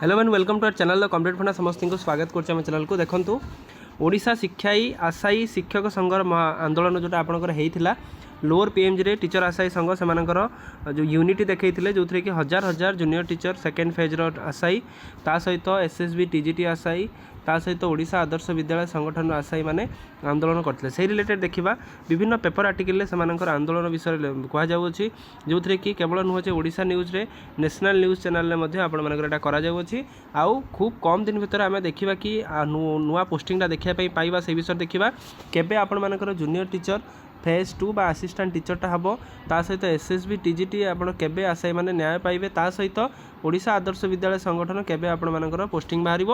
Hello man welcome to our channel complete Funda समस्त को स्वागत कर चैनल को देखूँ ओडिशा शिक्षाई आशायी शिक्षक संघर आंदोलन जोटा आपंकर होता लोअर पीएमजी रे टीचर आशायी संघ से जो यूनिटी देखते जो थी कि हजार हजार जूनियर टीचर सेकेंड फेज आशायी ता सहित एसएसबी टीजीटी आशायी ता सहित ओडिशा आदर्श विद्यालय संगठन आशायी मैंने आंदोलन करते से रिलेटेड देखा विभिन्न पेपर आर्टिकल से आंदोलन विषय कहुच्छी जो थी कि केवल नुहे ओडिशा न्यूज रे नेशनल न्यूज चैनल आपंकर कराऊँगी आउ खूब कम दिन भितर आम देखा कि नुआ पोस्टिंगटा देखापी पाइबा से विषय देखा केबे आपंकर जूनियर टीचर फेज 2 बा असिस्टेंट टीचरटा हम ता सहित एसएसबी टीजीटी आपड़ केबे आशायी मैंने न्याय पाइबे ता सहित ओडिशा आदर्श विद्यालय संगठन केबे आपंकर पोस्टिंग बाहर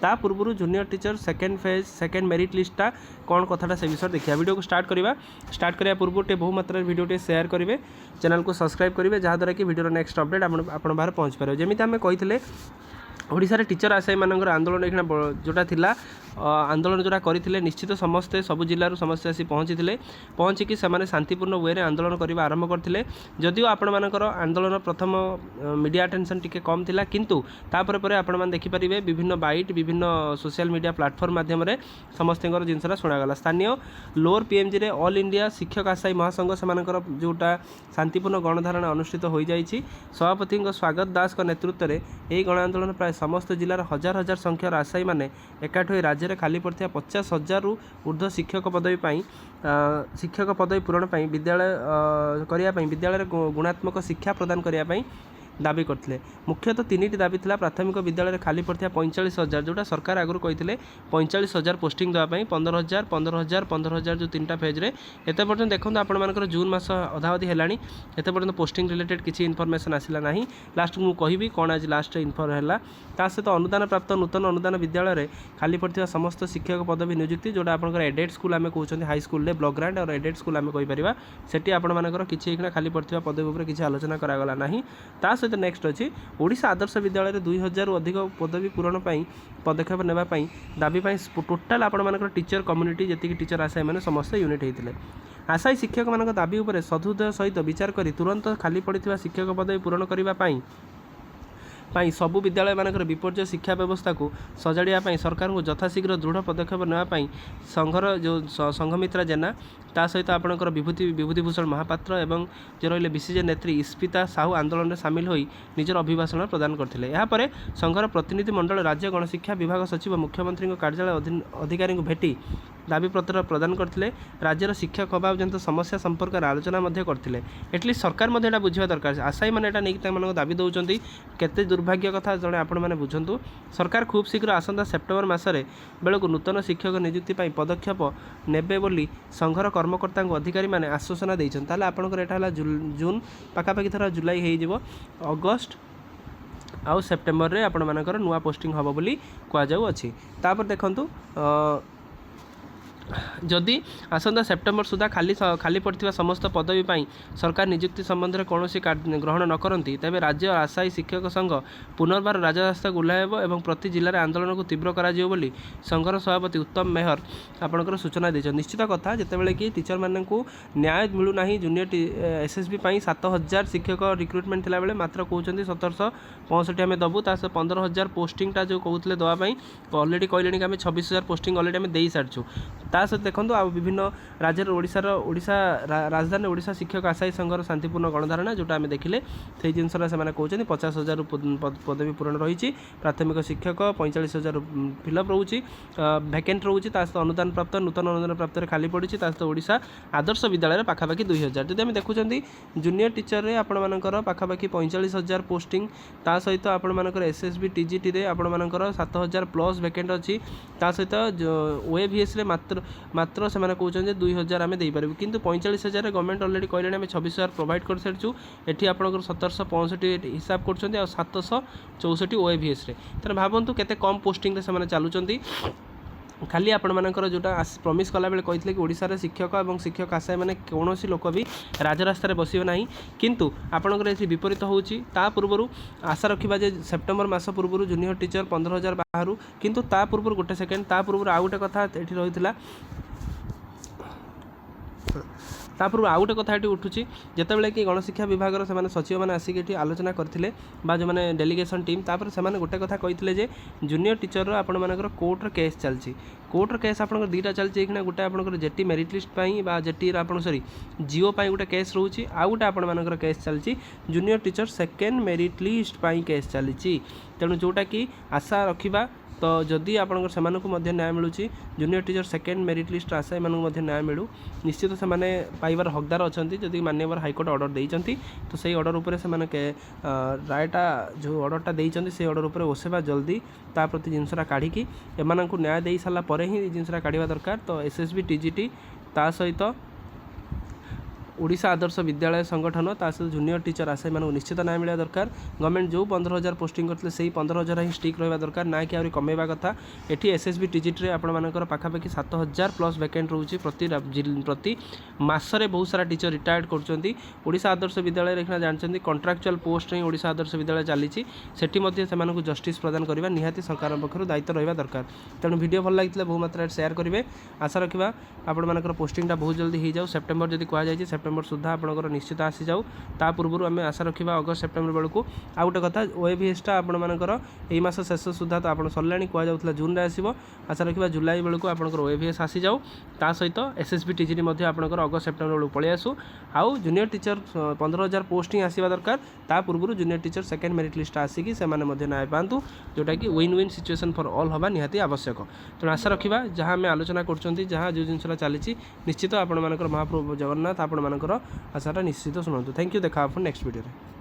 ता पूर्व junior teacher second phase second merit लिस्टा कौन कथाटा से विषय देखा वीडियो को स्टार्ट करने पूर्व बहु मात्रा वीडियो शेयर करेंगे चैनल को सब्सक्राइब करेंगे जहाँद्वारा कि वीडियो नेक्स्ट अपडेट आप बाहर पहुँच पारे जमी आम कही ओडिशा रे टीचर आशायी मानकर आंदोलन एक जोटा थिला आंदोलन जोटा करते निश्चित समस्ते सब जिलूर समस्या आसी पहुँचिकी से शांतिपूर्ण वे रे आंदोलन करने आरंभ करते जदिव आपण मानकर आंदोलन प्रथम मीडिया अटेंशन टिके कम थिला किंतु तापर पर आपण मान देखिपारे विभिन्न बाइट विभिन्न सोशल मीडिया प्लाटफर्म माध्यम समस्त जिनसा शुणागला स्थानीय लोअर पीएमजी रे ऑल इंडिया शिक्षक आशायी महासंघ से जोटा शांतिपूर्ण गणधारणा अनुष्ठित हो जाइए सभापति स्वागत दास नेतृत्व में यह गण आंदोलन प्राय समस्त जिलार हजार हजार संख्यार आशायी मैंने एकाठी हो राज्य में खाली पड़ता 50,000 रु ऊर्ध्व शिक्षक पदवी पूरण विद्यालय करने विद्यालय गुणात्मक शिक्षा प्रदान करने दाबी करते मुख्यतः 3टी दाबी था प्राथमिक विद्यालय खाली पड़ता 45,000 जोटा सरकार आगुरी कहते 45,000 पोस्टिंग देवाई 15,000 15,000 15,000 जो 3टा फेज्रे एत पर्यटन देखो आपर जून मास अधावधि है एत पर्यटन पोस्टिंग रिलेटेड किसी इनफर्मेशन आसला ना लास्ट मुझे कहि कौन आज लास्ट इनफर है सहित अनुदान प्राप्त नूतन अनुदान विद्यालय खाली पड़ता समस्त शिक्षक पदवी नियुक्ति जोटा आप एडेड स्कूल आम कहते हाई स्कूल ब्लॉक ग्रांट और एडेड स्कूल आम कहीपर से आपर किसी खाली पड़ता पदवी किसी आलोचना करागला ना सहित नेक्स्ट अच्छी ओडिशा आदर्श विद्यालय 2,000 अधिक पदवी पूरण पदक्षेप नापी दाबी टोटाल आपण टीचर कम्युनिटी जी टीचर आशायी मैंने समस्त यूनिट होते आशायी शिक्षक मान दाबी उपर सदुदय सहित विचार कर तुरंत खाली पड़ता शिक्षक पदवी पूरण करने सबु विद्यालय मानकर विपर्य शिक्षा व्यवस्था को सजाड़ा सरकार को यथाशीघ्र दृढ़ पदक्षेप नापी संघर जो संघमित्रा जेना ता सहित आपणकर विभूतिभूषण महापात्र एवं जो रही बीसीजे नेत्री इस्पिता साहू आंदोलन में सामिल होई निजर अभिभाषण प्रदान करते यापर संघर प्रतिनिधि मंडल राज्य गणशिक्षा विभाग सचिव मुख्यमंत्री कार्यालय अधिकारी को भेटी दाबी पत्र प्रदान करते राज्यर शिक्षक अभाव जनित समस्या संपर्क में आलोचना करते एटलिस्ट सरकार बुझा दरकार आशायी मैंने नहीं दाबी दौरान केते दुर्भाग्य कथा जड़े आपण मैंने बुझंतु सरकार खूब शीघ्र आसंता सेप्टेम्बर मासरे बेलू नूतन शिक्षक नियुक्ति पदक्षेप नेबे बोली संघर कर्मकर्ता अधिकारी मैंने आश्वासना देते आपंकर यहाँ जून पाखापाखि थर जुलाई हो अगस्ट आउ सेप्टेम्बर रे आपण मानकर नुआ पोस्टिंग हम बोली कहुच्छी तापर देखंतु जदि आसंता सेप्टेम्बर सुधा खाली पड़ता समस्त पदवी सरकार नियुक्ति संबंध में कौन ग्रहण न करती तेज राज्य आशायी शिक्षक संघ पुनर्बार राजरास्ता ओह्लाइब और प्रति जिले में आंदोलन को तीव्र कर संघर सभापति उत्तम मेहर आपंकर सूचना देते निश्चित कथा जितेबाला कि टीचर मानक न्याय मिलूना जूनियर एसएसबी 7,000 शिक्षक रिक्रुटमेंट थिला बेले मात्र कहते 1,765 आम दबू ता 15,000 पोस्टिंगटा जो कहते देवाई अलरेडी कहले कि आम 26,000 पोस्टिंग अलरेडी आम दे सारी सहित देखो आ विभिन्न राज्य ओडिशा राजधानी ओडिशा शिक्षक आशायी संघर शांतिपूर्ण गणधारणा जोटा आम देखिले से जिनसा से कहते 50,000 पदवी पूरण रही प्राथमिक शिक्षक 45,000 फिलअप रोचे भैकेंट रोचे सहित अनुदान प्राप्त नूतन अनुदान प्राप्त खाली पड़ी सहित ओडिशा आदर्श विद्यालय पाखापाखि 2,000 जब आम देखुं जूनियर टीचर रे आपणकर पाखापाखि 45,000 पोस्टिंग ता सहित आपणकर एसएसबी टीजीटी रे आपणकर 7,000 प्लस भैकेंट अच्छी सहित ओएवीएस रे मात्र से कहते 2,000 आम देपारू किंतु 45,000 गवर्नमेंट अलरेडी कहले आम 26,000 प्रोवाइड कर सारी एटी आप 1,765 हिसाब कर 764 ओएवीएस रे तेना भावतु केते कम पोस्टिंग से चलुँच खाली आपण मानकर जोटा प्रमिश कला बेले कहते कि ओडिशा रे शिक्षक और शिक्षक आशायी मैंने कौन लोक भी राजरास्तार बसवे ना किंतु आपणकर ये विपरीत होची ता पूर्व आशा रखा जे सेप्टेम्बर मास पूर्व जूनियर टीचर 15,000 बाहर किंतु ता पूर्व गोटे सेकेंड ता पूर्व आउ गोटे कथा ये रही तापूर्व आउ गोटे कथा ये उठुची जितेबाला कि गणशिक्षा विभाग से सचिव मैंने आसिक ये आलोचना करते जो मैंने डेलीगेशन टीम तापर से गोटे कथा कहते जूनियर टीचर आपण मानकर कोर्टर केस चलती कोर्टर केस आप दुईटा चलती कि गोटे आप jetty merit list jetty sorry Jio गोटे केस रोचे आउ गोटे आपण मानकर केस चलती junior teacher second merit list case चली तेणु जोटा कि आशा रखा तो जदि आपंकर से न्याय मिलूँ junior teacher second merit list आशा एम न्याय मिलू निश्चित से पाइबार हकदार अच्छा जदि माननीय हाइकोर्ट ऑर्डर देती तो सही ऑर्डर उपर से रायटा जो ऑर्डरटा देती से ऑर्डर उपर ओसेवा जल्दी ता प्रति जिनसरा काढ़ी एम न्याय दे सारापर ही जिनसरा काढ़ा दरकार तो एसएसबी टीजीटी ता सहित ओडिशा आदर्श विद्यालय संगठन ता सहित जूनियर टीचर आशा एम निश्चित न्याय मिलवा दरकार गवर्नमेंट जो 15,000 पोस्टिंग करते से 15,000 ही स्टिक रहा दरकार ना कि आहरी कमेवा कथा एटी एसएसबी टीजीटी आपर पाखापाखि 7,000 प्लस वैकेंट रोचे प्रति मासरे बहुत सारा टीचर रिटायर्ड कर ओडिशा आदर्श विद्यालय देखना जानते कंट्राक्चुअल पोस्ट ही ओडिशा आदर्श विद्यालय चली से जस्टिस प्रदान करवा निहाती सरकार पक्षर दायित्व रहा दरकार तेणु वीडियो भल लगी बहु मात्रा शेयर करेंगे आशा रखा आपर पोस्टिंगटा बहुत जल्दी हो जाऊ सेप्टेम्बर जब कहुई सेप्टेम्बर सुधा आपंकर निश्चित आसी जाऊ ता पूर्व आम आशा रखा अगस्त सेप्टेम्बर बेलू आ गोटे कथा ओएवीएसटा आपंकर यही मास शेष सुधा तो आप सरला कहला जून में आसो आशा रखा जुलाई बेलू आपंकर ओएवीएस आसी जाऊ ता सहित एसएसबी टीजीटी आपंकर अगस्त सेप्टेम्बर बेलू पलि आसू आउ जूनियर टीचर 15,000 पोस्टिंग आसवा दरकार ता पूर्व junior teacher second merit list आसिकी से न्याय पातु जोटा कि win win situation for all हवा निहाती आवश्यक तेणु आशा रखा जहाँ आम आलोचना कर जो जिनसा चली निश्चित आपण महाप्रभु जगन्नाथ आपण आशाटा निश्चित शुणु थैंक यू देखा नेक्स्ट वीडियो।